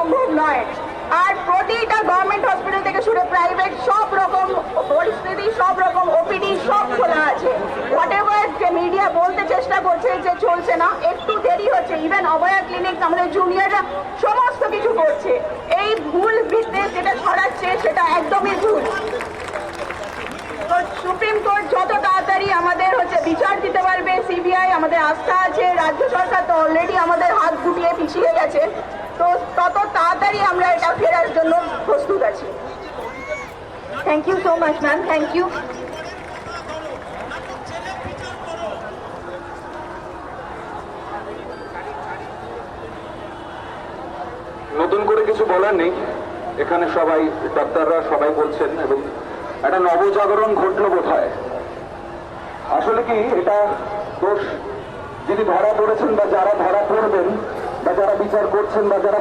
সম্ভব নয়। আর প্রতিটা গভর্নমেন্ট হসপিটাল থেকে শুরু প্রাইভেট সব রকম পরিস্থিতি, সব রকম ওপিডি সব খোলা আছে। হোয়াট এভার যে মিডিয়া বলতে চেষ্টা করছে যে চলছে না, একটু দেরি হচ্ছে। ইভেন অভয়া ক্লিনিক আমাদের জুনিয়ররা সমস্ত কিছু করছে। এই ভুল বিদ্বেষ যেটা ছড়াচ্ছে সেটা একদমই ভুল। তো সুপ্রিম কোর্ট যত তাড়াতাড়ি আমাদের বিচার দিতে পারবে, সিবিআই আমাদের আস্থা আছে, রাজ্য সরকার তো অলরেডি আমাদের হাত গুটিয়ে পিছিয়ে গেছে, তো তত তাড়াতাড়ি আমরা এটা ফেরার জন্য প্রস্তুত আছি। Thank you so much ma'am, thank you. নতুন করে কিছু বলার নেই, এখানে সবাই ডাক্তাররা সবাই বলছেন এবং একটা নবজাগরণ ঘটলো বোধহয়। আসলে কি এটা দোষ যিনি ধরা পড়েছেন বা যারা ধরা পড়বেন বা যারা বিচার করছেন বা যারা